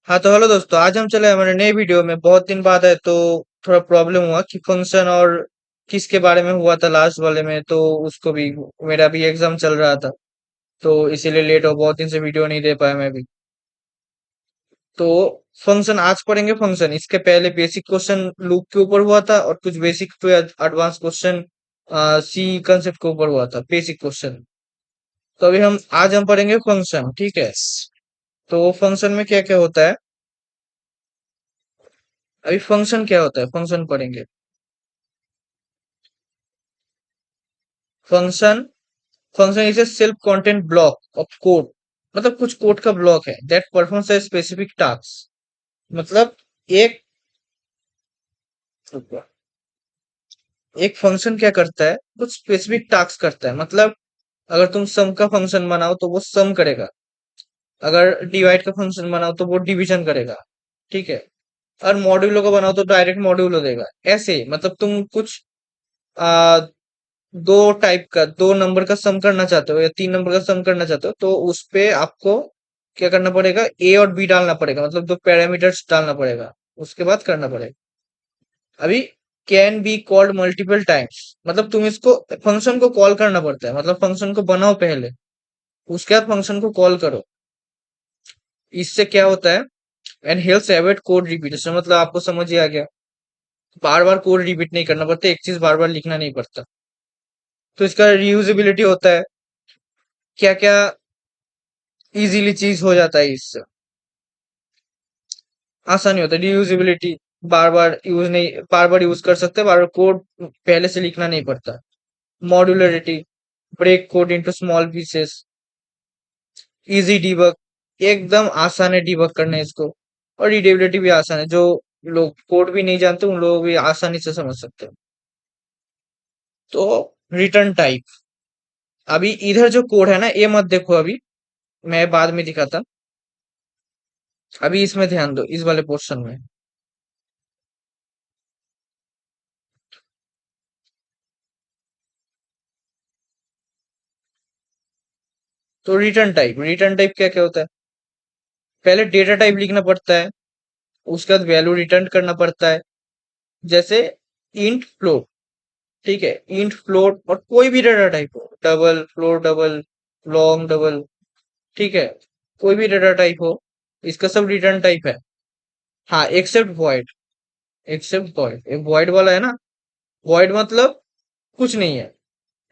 हाँ तो हेलो दोस्तों, आज हम चले हमारे नए वीडियो में। बहुत दिन बाद है तो थोड़ा प्रॉब्लम हुआ कि फंक्शन और किसके बारे में हुआ था लास्ट वाले में, तो उसको भी मेरा भी एग्जाम चल रहा था तो इसीलिए लेट हो, बहुत दिन से वीडियो नहीं दे पाया मैं भी। तो फंक्शन आज पढ़ेंगे। फंक्शन इसके पहले बेसिक क्वेश्चन लूप के ऊपर हुआ था और कुछ basic to advance question C concept के ऊपर हुआ था, बेसिक क्वेश्चन। तो अभी हम पढ़ेंगे फंक्शन, ठीक है। तो फंक्शन में क्या क्या होता है, अभी फंक्शन क्या होता है फंक्शन पढ़ेंगे। Function function is A self content block of code, मतलब कुछ कोड का ब्लॉक है that performs a specific task. मतलब एक एक फंक्शन क्या करता है, कुछ स्पेसिफिक टास्क करता है। मतलब अगर तुम सम का फंक्शन बनाओ तो वो सम करेगा, अगर डिवाइड का फंक्शन बनाओ तो वो डिवीजन करेगा, ठीक है। और मॉड्यूलो का बनाओ तो डायरेक्ट मॉड्यूलो देगा। ऐसे मतलब तुम कुछ आ, दो नंबर का सम करना चाहते हो या तीन नंबर का सम करना चाहते हो तो उस पे आपको क्या करना पड़ेगा, ए और बी डालना पड़ेगा, मतलब दो पैरामीटर्स डालना पड़ेगा, उसके बाद करना पड़ेगा। अभी can be called multiple times, मतलब तुम इसको फंक्शन को कॉल करना पड़ता है, मतलब फंक्शन को बनाओ पहले, उसके बाद फंक्शन को कॉल करो। इससे क्या होता है, and helps avoid code repetition, मतलब आपको समझ ही आ गया, बार बार कोड रिपीट नहीं करना पड़ता, एक चीज बार बार लिखना नहीं पड़ता। तो इसका रीयूजेबिलिटी होता है, क्या क्या इजीली चीज हो जाता है इससे, आसानी होता है। रीयूजेबिलिटी, बार बार यूज कर सकते हैं, बार बार कोड पहले से लिखना नहीं पड़ता। Modularity, break code into small pieces. Easy debug, एकदम आसान है डिबग करना इसको। और रीडेबिलिटी भी आसान है, जो लोग कोड भी नहीं जानते उन लोग भी आसानी से समझ सकते हैं। तो रिटर्न टाइप, अभी इधर जो कोड है ना ये मत देखो अभी, मैं बाद में दिखाता। अभी इसमें ध्यान दो, इस वाले पोर्शन में। तो रिटर्न टाइप क्या क्या होता है, पहले डेटा टाइप लिखना पड़ता है, उसके बाद वैल्यू रिटर्न करना पड़ता है। जैसे इंट फ्लोट, ठीक है, इंट फ्लोट और कोई भी डेटा टाइप हो, double float, double long, double, ठीक है, कोई भी डेटा टाइप हो, इसका सब रिटर्न टाइप है। हाँ एक्सेप्ट वॉइड, एक्सेप्ट वॉइड, एक वॉइड वाला है ना, वॉइड मतलब कुछ नहीं है,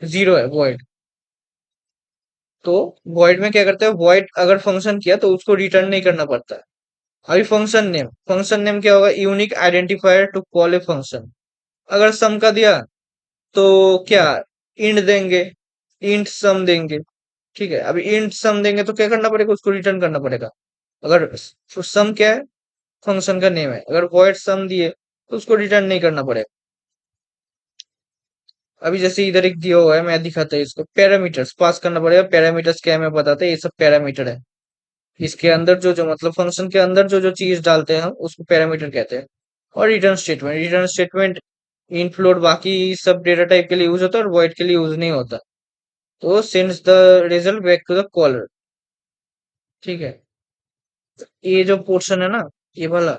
जीरो है वॉइड। तो वॉइड में क्या करते हैं, वॉइड अगर फंक्शन किया तो उसको रिटर्न नहीं करना पड़ता है। अभी फंक्शन नेम क्या होगा, unique identifier to call a function. अगर सम का दिया तो क्या, इंट देंगे, इंट सम देंगे, ठीक है। अभी इंट सम देंगे तो क्या करना पड़ेगा, उसको रिटर्न करना पड़ेगा। अगर सम क्या है, फंक्शन का नेम है, अगर वॉइड सम दिए तो उसको रिटर्न नहीं करना पड़ेगा। अभी जैसे इधर एक दिया हुआ है, मैं दिखाता हूँ इसको, पैरामीटर्स पास करना पड़ेगा। पैरामीटर्स क्या है मैं बताता हूँ, ये सब पैरामीटर है। इसके अंदर जो जो मतलब फंक्शन के अंदर जो जो चीज डालते हैं हम उसको पैरामीटर कहते हैं। और रिटर्न स्टेटमेंट इन फ्लोट बाकी सब डेटा टाइप के लिए यूज होता है और वॉइड के लिए यूज नहीं होता। तो sends the result back to the caller, ठीक है। ये जो पोर्शन है ना, ये वाला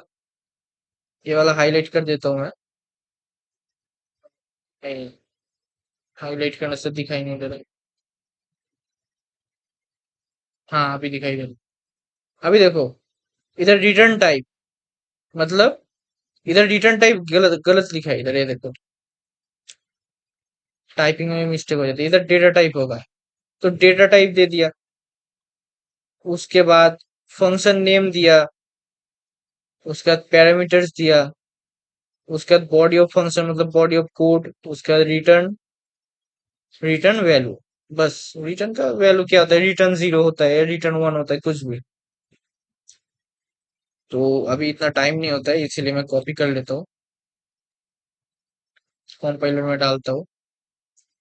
ये वाला हाईलाइट कर देता हूँ मैं। नहीं, हाईलाइट करने से दिखाई नहीं दे रहा। हाँ अभी दिखाई दे रहा। अभी देखो, इधर रिटर्न टाइप, मतलब इधर रिटर्न टाइप गलत गलत लिखा है, इधर ये देखो, टाइपिंग में मिस्टेक हो जाती है, इधर डेटा टाइप होगा। तो डेटा टाइप दे दिया, उसके बाद फंक्शन नेम दिया, उसके बाद पैरामीटर्स दिया, उसके बाद बॉडी ऑफ फंक्शन मतलब बॉडी ऑफ कोड, उसके बाद रिटर्न, रिटर्न वैल्यू। बस रिटर्न का वैल्यू क्या होता है, रिटर्न जीरो होता है, रिटर्न वन होता है, कुछ भी। तो अभी इतना टाइम नहीं होता है इसीलिए मैं कॉपी कर लेता हूँ, कंपाइलर में डालता हूँ।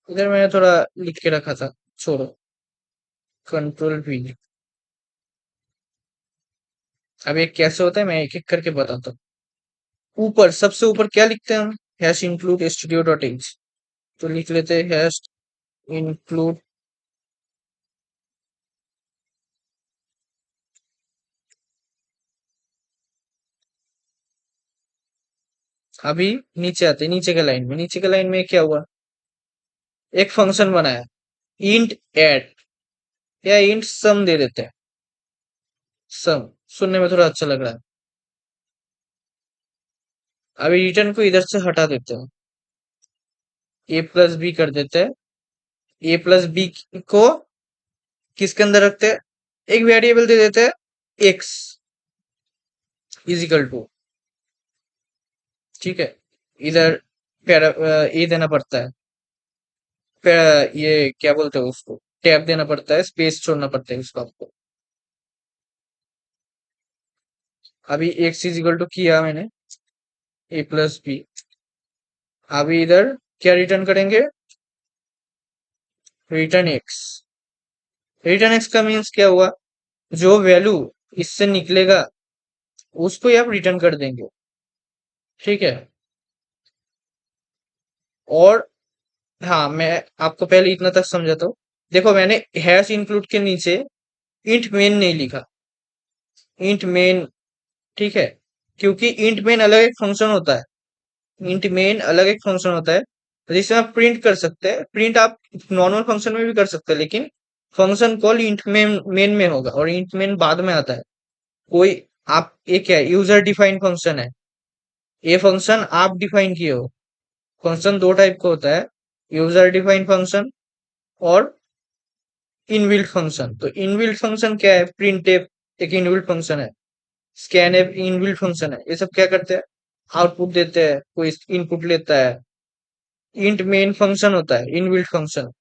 इधर मैंने थोड़ा लिख के रखा था, छोड़ो, कंट्रोल भी। अब ये कैसे होता है मैं एक एक करके बताता हूँ। ऊपर सबसे ऊपर क्या लिखते हैं हम, hash include studio dot inch. तो लिख लेते हैं हैश इंक्लूड अभी नीचे आते हैं, नीचे के लाइन में क्या हुआ, एक फंक्शन बनाया इंट एड या इंट सम दे देते हैं। सम सुनने में थोड़ा अच्छा लग रहा है। अभी रिटर्न को इधर से हटा देते हैं, ए प्लस बी कर देते हैं। ए प्लस बी को किसके अंदर रखते हैं, एक वेरिएबल दे देते हैं एक्स इजिकल टू, ठीक है। इधर ये देना पड़ता है, ये क्या बोलते हैं उसको, टैब देना पड़ता है, स्पेस छोड़ना पड़ता है उसको आपको। अभी एक्स इजिकल टू किया मैंने ए प्लस बी। अभी इधर क्या रिटर्न करेंगे, रिटर्न एक्स। रिटर्न एक्स का मीन्स क्या हुआ, जो वैल्यू इससे निकलेगा उसको ही आप रिटर्न कर देंगे, ठीक है। और हाँ, मैं आपको पहले इतना तक समझाता हूँ। देखो मैंने हैश इंक्लूड के नीचे इंट मेन नहीं लिखा, इंट मेन, ठीक है, क्योंकि इंट मेन अलग एक फंक्शन होता है। इंट मेन अलग एक फंक्शन होता है जिसमें आप प्रिंट कर सकते हैं। प्रिंट आप नॉर्मल फंक्शन में भी कर सकते हैं, लेकिन फंक्शन कॉल इंट मेन में होगा और इंट मेन बाद में आता है। कोई आप, ये क्या है, यूजर डिफाइंड फंक्शन है। ये फंक्शन आप डिफाइन किए हो। फंक्शन दो टाइप का होता है, यूजर डिफाइंड फंक्शन और इनबिल्ट फंक्शन। तो इनबिल्ट फंक्शन क्या है, प्रिंट एक इनबिल्ट फंक्शन है, स्कैन एक इनबिल्ट फंक्शन है। ये सब क्या करते हैं, आउटपुट देते हैं, कोई इनपुट लेता है। इंट मेन फंक्शन होता है, इनबिल्ट फंक्शन।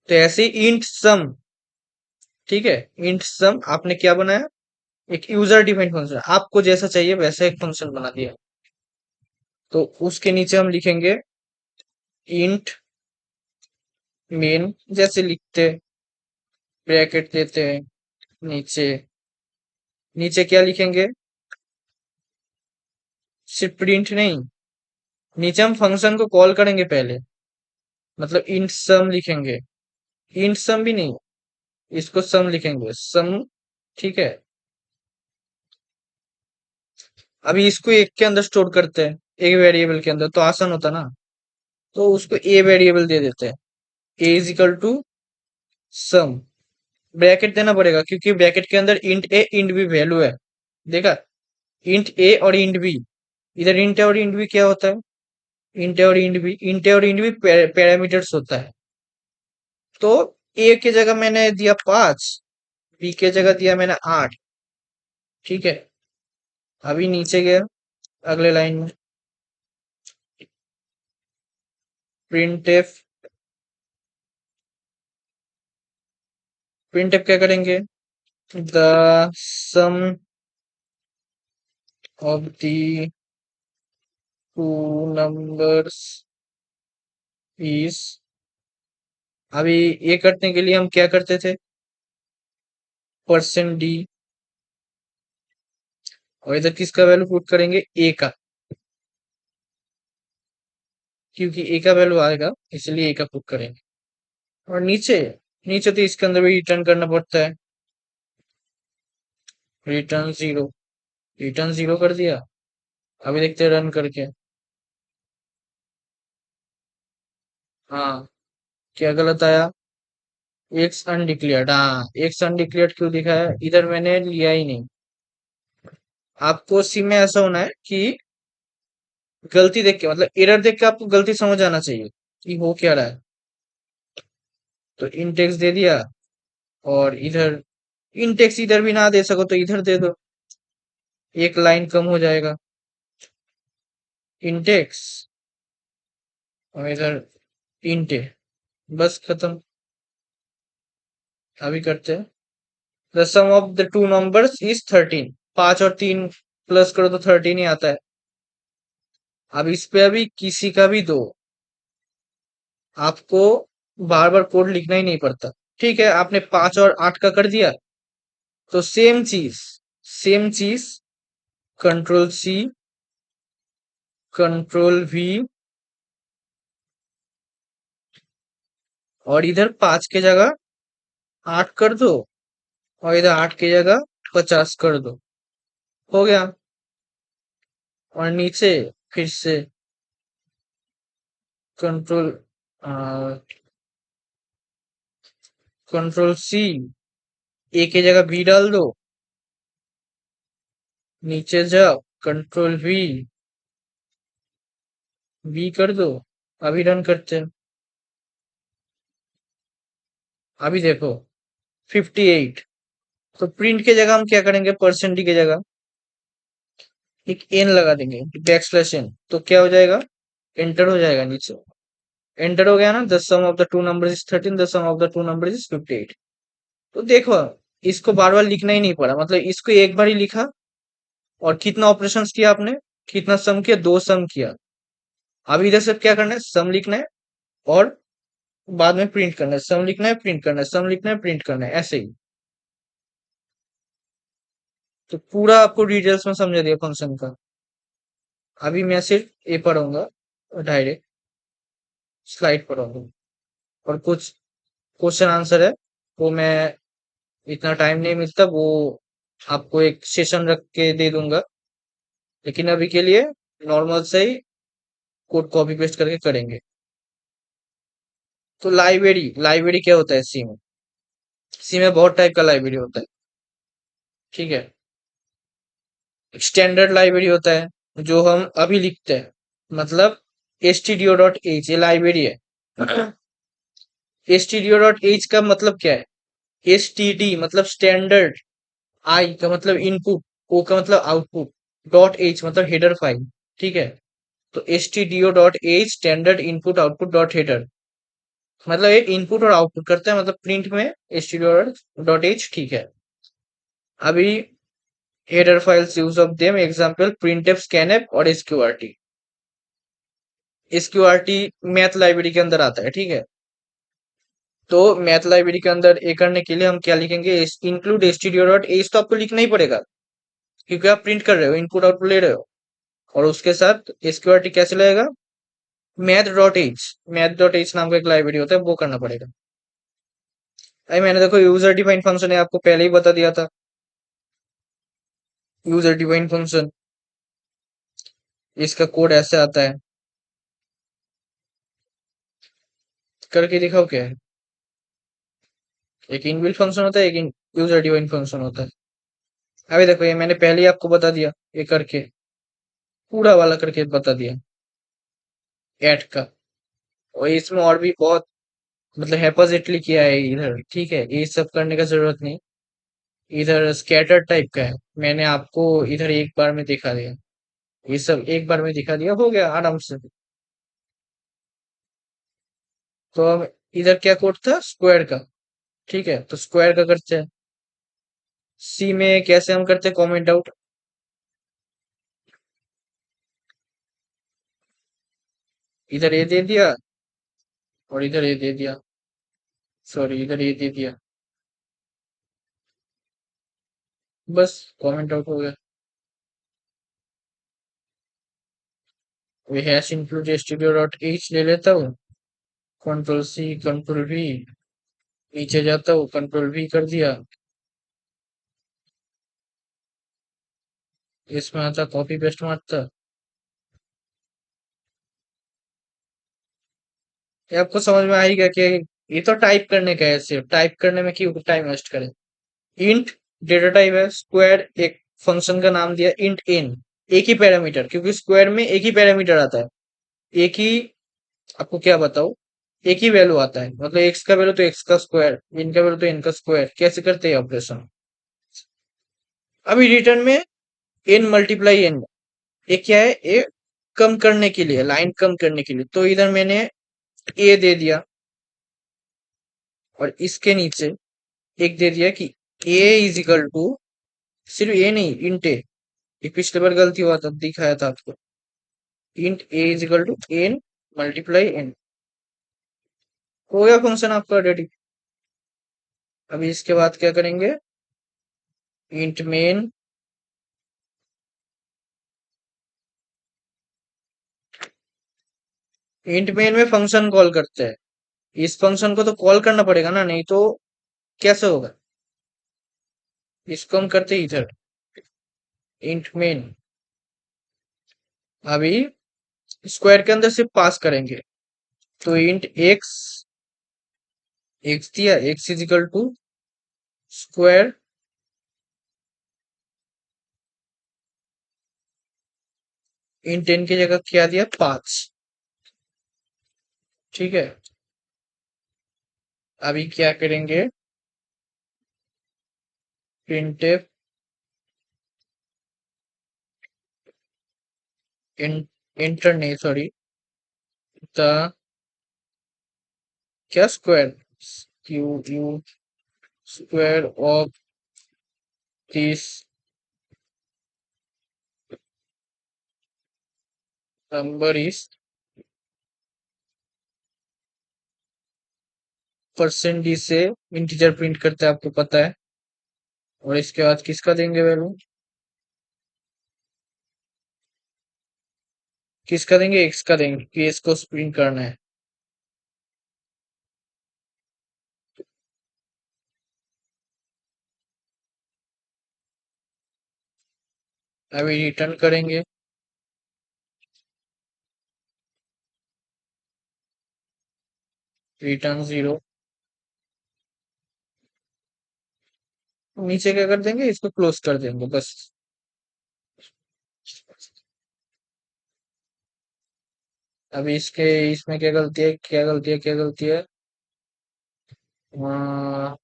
तो ऐसे इंट सम, ठीक है, इंट सम आपने क्या बनाया, एक यूजर डिफाइंड फंक्शन, आपको जैसा चाहिए वैसा एक फंक्शन बना दिया। तो उसके नीचे हम लिखेंगे इंट मेन, जैसे लिखते, ब्रैकेट देते हैं, नीचे, नीचे क्या लिखेंगे, सिर्फ प्रिंट नहीं, नीचे हम फंक्शन को कॉल करेंगे पहले, मतलब इंट सम लिखेंगे। इंट सम भी नहीं, इसको सम लिखेंगे, सम, ठीक है। अभी इसको एक के अंदर स्टोर करते हैं, एक वेरिएबल के अंदर, तो आसान होता ना। तो उसको ए वेरिएबल दे देते हैं, a is equal to sum. Bracket देना पड़ेगा क्योंकि ब्रैकेट के अंदर int a int b value है, देखा, इंट ए और इंट बी। इधर इंट ए और इंट बी क्या होता है, इंट ए और इंट बी, इंट ए और इंट बी पैरामीटर्स होता है। तो ए की जगह मैंने दिया 5, बी की जगह दिया मैंने 8, ठीक है। अभी नीचे गया, अगले लाइन में प्रिंटफ, प्रिंटफ क्या करेंगे, the sum of the two numbers is. अभी ये करने के लिए हम क्या करते थे, परसेंट डी, और इधर किसका वैल्यू पुट करेंगे, ए का, क्योंकि ए का वैल्यू आएगा इसलिए ए का पुट करेंगे। और नीचे, नीचे तो इसके अंदर भी रिटर्न करना पड़ता है, रिटर्न जीरो, रिटर्न जीरो कर दिया। अभी देखते हैं रन करके, हाँ, क्या गलत आया, एक्स अनडिक्लेयर्ड। हाँ, एक्स अनडिक्लेयर्ड क्यों दिखा है, इधर मैंने लिया ही नहीं। आपको सी में ऐसा होना है कि गलती देख के, मतलब एरर देख के आपको गलती समझ आना चाहिए कि हो क्या रहा है। तो इंटेक्स दे दिया, और इधर इंटेक्स इधर भी ना दे सको तो इधर दे दो, एक लाइन कम हो जाएगा, इंटेक्स और इधर इंटे, बस खत्म। अभी करते हैं, the sum of the two numbers is 13। 5 और 3 प्लस करो तो 13 ही आता है। अब इस पे अभी किसी का भी दो, आपको बार बार कोड लिखना ही नहीं पड़ता, ठीक है। आपने 5 और 8 का कर दिया, तो सेम चीज, सेम चीज, कंट्रोल सी, कंट्रोल वी, और इधर 5 के जगह 8 कर दो, और इधर 8 की जगह 50 कर दो, हो गया। और नीचे फिर से कंट्रोल कंट्रोल सी, ए की जगह बी डाल दो, नीचे जाओ, कंट्रोल वी, बी कर दो। अभी रन करते हैं। अभी देखो 58। तो प्रिंट की जगह हम क्या करेंगे, परसेंट डी की जगह एक एन लगा देंगे, बैक स्लैश एन, तो क्या हो जाएगा, एंटर हो जाएगा नीचे। एंटर हो गया ना, the sum of the two numbers is 13, the sum of the two numbers is 58। तो देखो, इसको बार बार लिखना ही नहीं पड़ा, मतलब इसको एक बार ही लिखा, और कितना ऑपरेशंस किया आपने, कितना सम किया, दो सम किया। अब इधर से क्या करना है, सम लिखना है, और बाद में प्रिंट करना है, सम लिखना है, प्रिंट करना है, सम लिखना है, प्रिंट करना है, ऐसे ही। तो पूरा आपको डिटेल्स में समझा दिया फंक्शन का। अभी मैं सिर्फ ये पढ़ूंगा, डायरेक्ट स्लाइड पढ़ूंगा, और कुछ क्वेश्चन आंसर है, वो मैं, इतना टाइम नहीं मिलता, वो आपको एक सेशन रख के दे दूंगा, लेकिन अभी के लिए नॉर्मल से ही कोड कॉपी पेस्ट करके करेंगे। तो लाइब्रेरी, लाइब्रेरी क्या होता है सी में, सी में बहुत टाइप का लाइब्रेरी होता है, ठीक है। स्टैंडर्ड लाइब्रेरी होता है जो हम अभी लिखते हैं, मतलब stdio.h, ये लाइब्रेरी है। stdio.h का मतलब क्या है, std मतलब स्टैंडर्ड, आई का मतलब इनपुट, ओ का मतलब आउटपुट, डॉट एच मतलब हेडर फाइल, ठीक है। तो stdio.h standard input output dot header, मतलब एक इनपुट और आउटपुट करता है, मतलब प्रिंट में stdio.h, ठीक है। अभी header files use of them example printf, scanf और sqrt। sqrt मैथ लाइब्रेरी के अंदर आता है, ठीक है। तो मैथ लाइब्रेरी के अंदर ये करने के लिए हम क्या लिखेंगे, इंक्लूड stdio.h, तो आपको लिखना ही पड़ेगा, क्योंकि आप प्रिंट कर रहे हो, इनपुट आउटपुट ले रहे हो। और उसके साथ sqrt कैसे लगेगा, मैथ.h, मैथ.h नाम का एक लाइब्रेरी होता है, वो करना पड़ेगा। अरे मैंने देखो यूजर डिफाइन फंक्शन है, आपको पहले ही बता दिया था, यूजर डिफाइन फंक्शन, इसका कोड ऐसे आता है, करके दिखाओ क्या है। एक इनबिल्ट फंक्शन होता है, एक यूजर डिफाइन फंक्शन होता है। अभी देखो, ये मैंने पहले ही आपको बता दिया, ये करके पूरा वाला करके बता दिया ऐड का। और इसमें और भी बहुत, मतलब हेपोजिटली किया है इधर, ठीक है, ये सब करने का जरूरत नहीं। इधर स्कैटर टाइप का है, मैंने आपको इधर एक बार में दिखा दिया, ये सब एक बार में दिखा दिया, हो गया आराम से। तो अब इधर क्या कोड था, स्क्वायर का, ठीक है, तो स्क्वायर का करते हैं। सी में कैसे हम करते हैं, कॉमेंट आउट, इधर ये दे दिया, और इधर ये दे दिया, सॉरी इधर ये दे दिया, बस कमेंट आउट हो गया। वे hash include studio dot h ले लेता हूँ, कंट्रोल सी कंट्रोल वी, नीचे जाता हूँ, कंट्रोल वी कर दिया, इसमें आता कॉपी पेस्ट मारता। ये आपको समझ में आएगा कि ये तो टाइप करने का है, सिर्फ टाइप करने में क्यों टाइम वेस्ट करें। इंट डेटा टाइप है, स्क्वायर एक फंक्शन का नाम दिया, इंट एन, एक ही पैरामीटर, क्योंकि स्क्वायर में एक ही पैरामीटर आता है, एक ही, आपको क्या बताओ, एक ही वैल्यू आता है, मतलब एक्स का वैल्यू तो एक्स का स्क्वायर, इन का वैल्यू तो इन का स्क्वायर, कैसे करते हैं ऑपरेशन। अभी रिटर्न में एन मल्टीप्लाई एन, ये क्या है, ए कम करने के लिए, लाइन कम करने के लिए, तो इधर मैंने ए दे दिया, और इसके नीचे एक दे दिया कि ए इज इक्वल टू, सिर्फ ए नहीं, इंट ए, ये पिछले बार गलती हुआ था, दिखाया था आपको, int a is equal to n multiply n, हो गया फंक्शन आपका रेडी। अभी इसके बाद क्या करेंगे, इंट मेन, इंट मेन में फंक्शन कॉल करते हैं, इस फंक्शन को तो कॉल करना पड़ेगा ना, नहीं तो कैसे होगा। इसको हम करते हैं इधर, इंट मेन। अभी स्क्वायर के अंदर सिर्फ पास करेंगे। तो इंट एक्स, एक्स दिया, x is equal to square इन 10 की जगह क्या दिया, 5। ठीक है, अभी क्या करेंगे, प्रिंटफ इन इंटर नहीं सॉरी, द क्या square, Q U square of this number is percent D से इंटीजर प्रिंट करते हैं, आपको पता है। और इसके बाद किसका देंगे वैल्यू, किसका देंगे, एक्स का देंगे, कि एक्स को प्रिंट करना है। अभी रिटर्न करेंगे, रिटर्न 0। नीचे क्या कर देंगे, इसको क्लोज कर देंगे बस। अभी इसके इसमें क्या गलती है, क्या गलती है, क्या गलती है, हाँ,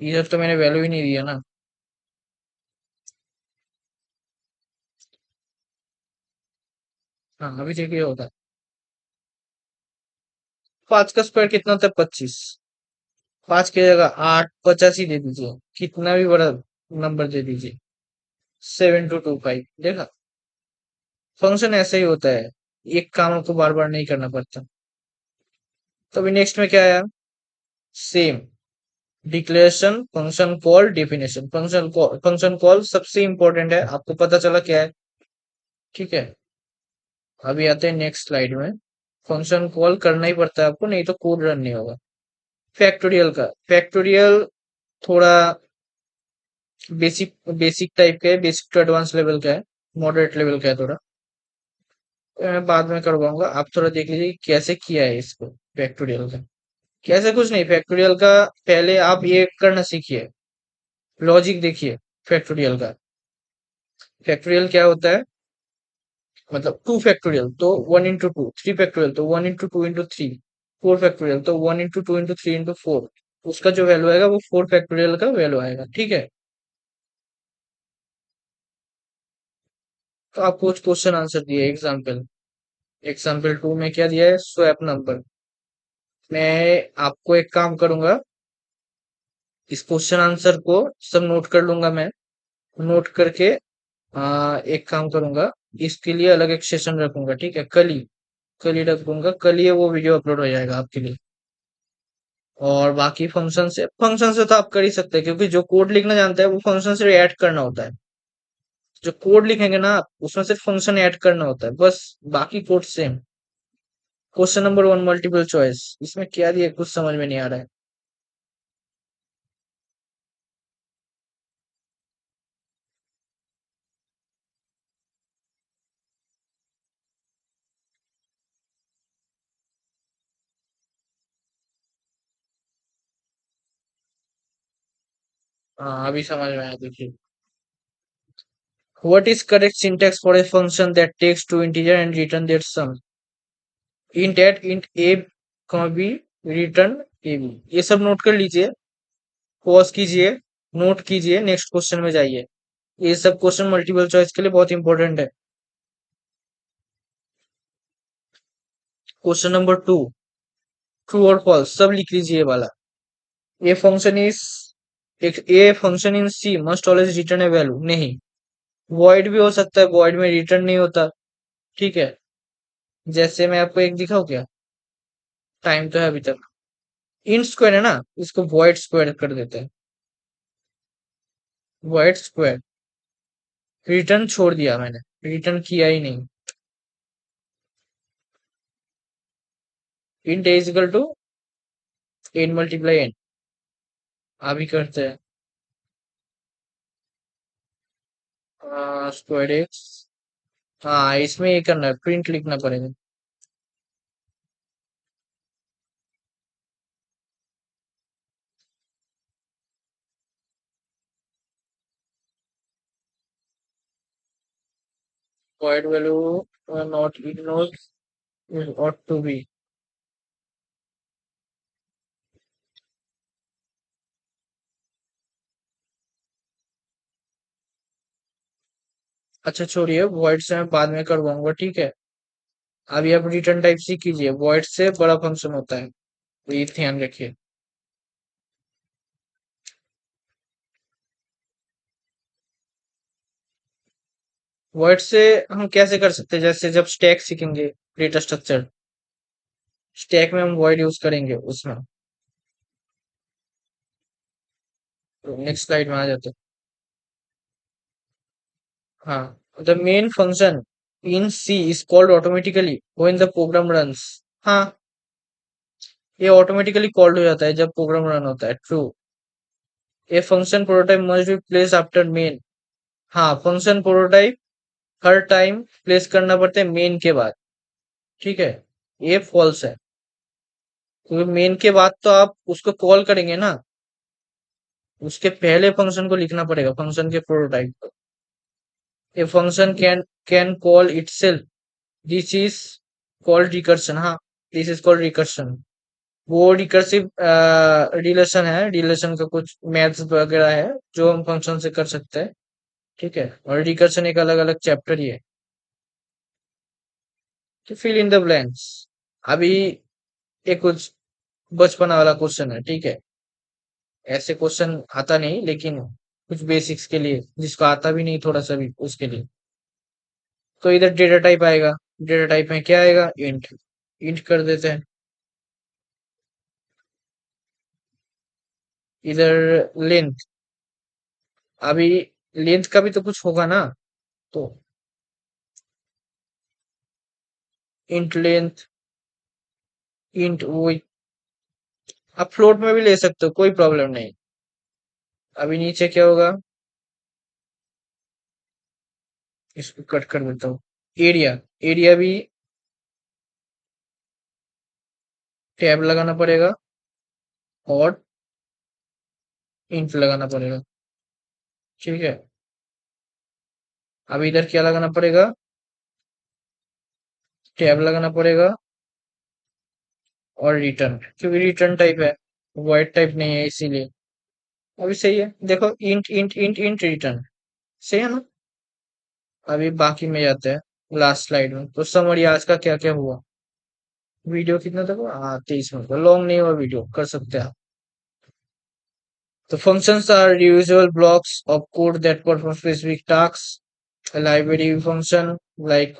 ये सब तो मैंने वैल्यू ही नहीं दिया ना। हाँ, अभी देखिए होता है, 5 का स्क्वायर कितना होता है, 25। 5 की जगह 8 85 दे दीजिए, कितना भी बड़ा नंबर दे दीजिए, 7225। देखा, फंक्शन ऐसे ही होता है, एक काम आपको बार बार नहीं करना पड़ता। तो अभी नेक्स्ट में क्या आया, same declaration, function call, definition. Function call सबसे इंपॉर्टेंट है, आपको पता चला क्या है। ठीक है, अभी आते हैं नेक्स्ट स्लाइड में। फंक्शन कॉल करना ही पड़ता है आपको, नहीं तो कोड रन नहीं होगा। फैक्टोरियल का, फैक्टोरियल थोड़ा बेसिक बेसिक टाइप का है, बेसिक टू एडवांस लेवल का है, मॉडरेट लेवल का है थोड़ा। तो मैं बाद में करवाऊंगा, आप थोड़ा देख लीजिए कि कैसे किया है इसको फैक्टोरियल का। कैसे कुछ नहीं, फैक्टोरियल का पहले आप ये करना सीखिए, लॉजिक देखिए फैक्टोरियल का। फैक्टोरियल क्या होता है, मतलब 2 फैक्टोरियल तो 1 इंटू टू, 3 फैक्टोरियल तो 1 into two into three, 4 factorial तो 1 into two into three into four. उसका जो वैल्यू आएगा वो 4 फैक्टोरियल का वैल्यू आएगा। ठीक है, तो आपको कुछ क्वेश्चन आंसर दिए, एग्जाम्पल, एग्जाम्पल 2 में क्या दिया है, स्वैप नंबर। मैं आपको एक काम करूंगा, इस क्वेश्चन आंसर को सब नोट कर लूंगा मैं, नोट करके एक काम करूंगा, इसके लिए अलग एक सेशन रखूंगा। ठीक है, कल ही रखूंगा, कल ही वो वीडियो अपलोड हो जाएगा आपके लिए। और बाकी फंक्शन से तो आप कर ही सकते हैं, क्योंकि जो कोड लिखना जानता है वो फंक्शन से ऐड करना होता है। जो कोड लिखेंगे ना आप, उसमें सिर्फ फंक्शन ऐड करना होता है बस, बाकी code same. Question number 1 multiple choice, इसमें क्या दिया कुछ समझ में नहीं आ रहा है। हाँ, अभी समझ में आया, देखिए। What is correct syntax for a function that takes two integer and return their sum? Int at int a, b, return ab। ये सब नोट कर लीजिए, पॉज कीजिए, नोट कीजिए, नेक्स्ट क्वेश्चन में जाइए। ये सब क्वेश्चन मल्टीपल चॉइस के लिए बहुत इंपॉर्टेंट है। क्वेश्चन नंबर 2, ट्रू और फॉल्स सब लिख लीजिए ये वाला। A function is a function in C must always return a value, नहीं। वॉइड भी हो सकता है, वॉइड में रिटर्न नहीं होता। ठीक है, जैसे मैं आपको एक दिखाऊं क्या, टाइम तो है अभी तक। int स्क्वायर है ना, इसको वॉइड स्क्वायर कर देते हैं, वॉइड स्क्वायर। रिटर्न छोड़ दिया मैंने, रिटर्न किया ही नहीं। int a is equal to n multiply n, अभी करते हैं। Squared x. हाँ, इसमें ये करना है, प्रिंट लिखना पड़ेगा। void value not ignores is ought to be। अच्छा छोड़िए, void से मैं बाद में करवाऊंगा, ठीक है। अभी आप रिटर्न टाइप से कीजिए, void से बड़ा फंक्शन होता है, तो ये ध्यान रखिए। void से हम कैसे कर सकते हैं, जैसे जब स्टैक सीखेंगे, डेटा स्ट्रक्चर, स्टैक में हम void यूज करेंगे उसमें। तो नेक्स्ट स्लाइड में आ जाते हैं। हाँ, the main function in C is called automatically when the program runs. हाँ, ये ऑटोमेटिकली कॉल्ड हो जाता है जब प्रोग्राम रन होता है, true. A function prototype must be place after main. हाँ, फंक्शन प्रोटोटाइप हर टाइम प्लेस करना पड़ता है मेन के बाद, ठीक है। ये फॉल्स है, क्योंकि मेन के बाद तो आप उसको कॉल करेंगे ना, उसके पहले फंक्शन को लिखना पड़ेगा, फंक्शन के प्रोटोटाइप को। A function can call itself, this is called recursion. हाँ, दिस इज कॉल्ड रिकर्शन। वो रिकर्सिव रिलेशन है, रिलेशन का कुछ मैथ्स वगैरह है जो हम फंक्शन से कर सकते हैं, ठीक है। और रिकर्शन एक अलग अलग चैप्टर ही है। तो फिल इन द ब्लैंक्स। अभी एक कुछ बचपना वाला क्वेश्चन है, ठीक है। ऐसे क्वेश्चन आता नहीं, लेकिन कुछ बेसिक्स के लिए, जिसको आता भी नहीं थोड़ा सा भी, उसके लिए। तो इधर डेटा टाइप आएगा, डेटा टाइप में क्या आएगा, इंट। इंट कर देते हैं। इधर लेंथ, अभी लेंथ का भी तो कुछ होगा ना, तो इंट लेंथ, इंट वो। आप फ्लोट में भी ले सकते हो, कोई प्रॉब्लम नहीं। अभी नीचे क्या होगा, इसको कट कर देता हूँ। एरिया, एरिया भी टैब लगाना पड़ेगा और इंट लगाना पड़ेगा, ठीक है। अब इधर क्या लगाना पड़ेगा, टैब लगाना पड़ेगा और रिटर्न, क्योंकि रिटर्न टाइप है, वॉइड टाइप नहीं है, इसीलिए। अभी सही है, देखो, int int int int return, सही है ना। अभी बाकी में जाते हैं लास्ट स्लाइड में, तो समरी आज का क्या क्या हुआ। वीडियो कितना तक हुआ, हाँ 23 मिनट का, लॉन्ग नहीं हुआ वीडियो, कर सकते हैं आप। The functions are reusable blocks of code that perform specific tasks. A library function like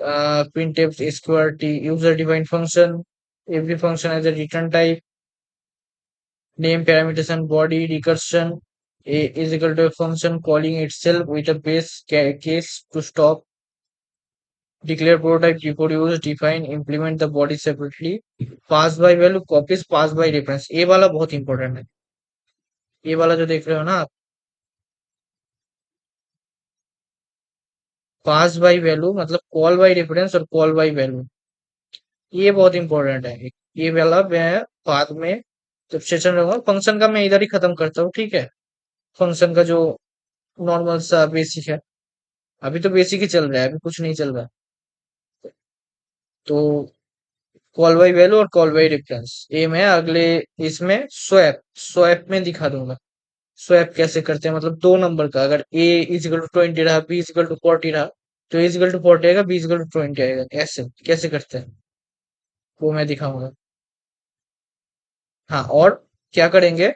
printf, sqrt, user-defined function. Every function has a return type, name, parameters, and body. Recursion a is equal to a function calling itself with a base case to stop. Declare prototype before use. Define, implement the body separately. Pass by value, copies, pass by reference. ये वाला बहुत important है, ये वाला जो देख रहे हो ना आप, पास बाय वैल्यू मतलब कॉल बाय रेफरेंस और कॉल बाय वैल्यू, ये बहुत इंपॉर्टेंट है। ये वाला मैं बाद में जब सेशन रहूंगा फंक्शन का, मैं इधर ही खत्म करता हूँ, ठीक है। फंक्शन का जो नॉर्मल सा बेसिक है, अभी तो बेसिक ही चल रहा है, अभी कुछ नहीं चल रहा। तो कॉल बाय वैल्यू और कॉल बाय रेफरेंस ये मैं अगले इसमें स्वैप स्वैप में दिखा दूंगा। स्वैप कैसे करते हैं, मतलब दो नंबर का, अगर ए इजिकल टू 20 रहा, बी इजिकल टू 40 रहा, तो ए इजिकल टू 40 आएगा, बी इजिकल टू 20 आएगा, ऐसे कैसे करते हैं वो मैं दिखाऊंगा। हाँ, और क्या करेंगे,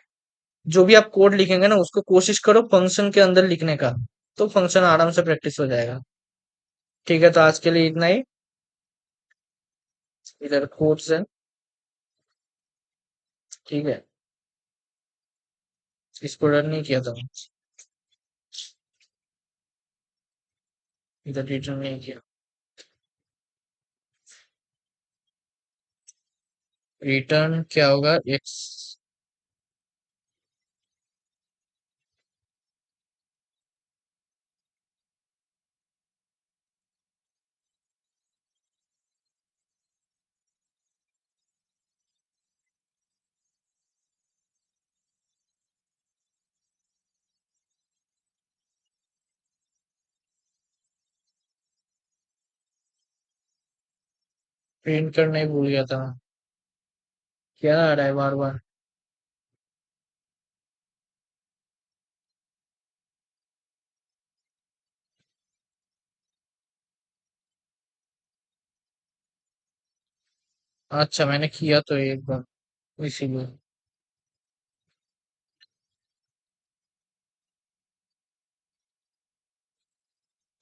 जो भी आप कोड लिखेंगे ना, उसको कोशिश करो फंक्शन के अंदर लिखने का, तो फंक्शन आराम से प्रैक्टिस हो जाएगा। ठीक है, तो आज के लिए इतना ही। इधर कोड्स है, ठीक है। इसको रन नहीं किया था, इधर रिटर्न नहीं किया। रिटर्न क्या होगा, एक्स। प्रिंट करना ही भूल गया था मैं। क्या आ रहा है बार बार? अच्छा, मैंने किया तो एक बार, इसीलिए।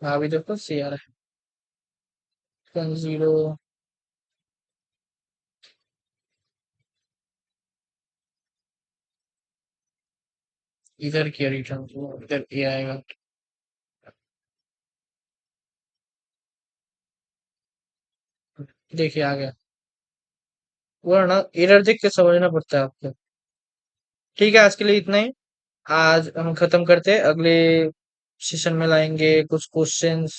अभी देखो सी आ रहा है, 0। इधर किया रिटर्न, तो इधर ए आएगा। देखिए आ गया। वो है ना, एरर देख के समझना पड़ता है आपको। ठीक है, आज के लिए इतना ही। आज हम खत्म करते हैं, अगले सेशन में लाएंगे कुछ क्वेश्चंस,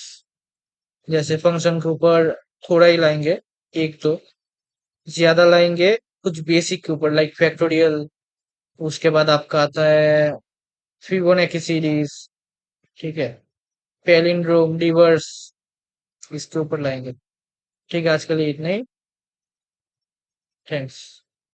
जैसे फंक्शन के ऊपर थोड़ा ही लाएंगे, एक तो ज्यादा लाएंगे कुछ बेसिक के ऊपर, लाइक फैक्टोरियल। उसके बाद आपका आता है फिबोनाची सीरीज। ठीक है, पैलिंड्रोम, रिवर्स, इसके ऊपर लाएंगे। ठीक है, आज के लिए इतना ही। थैंक्स।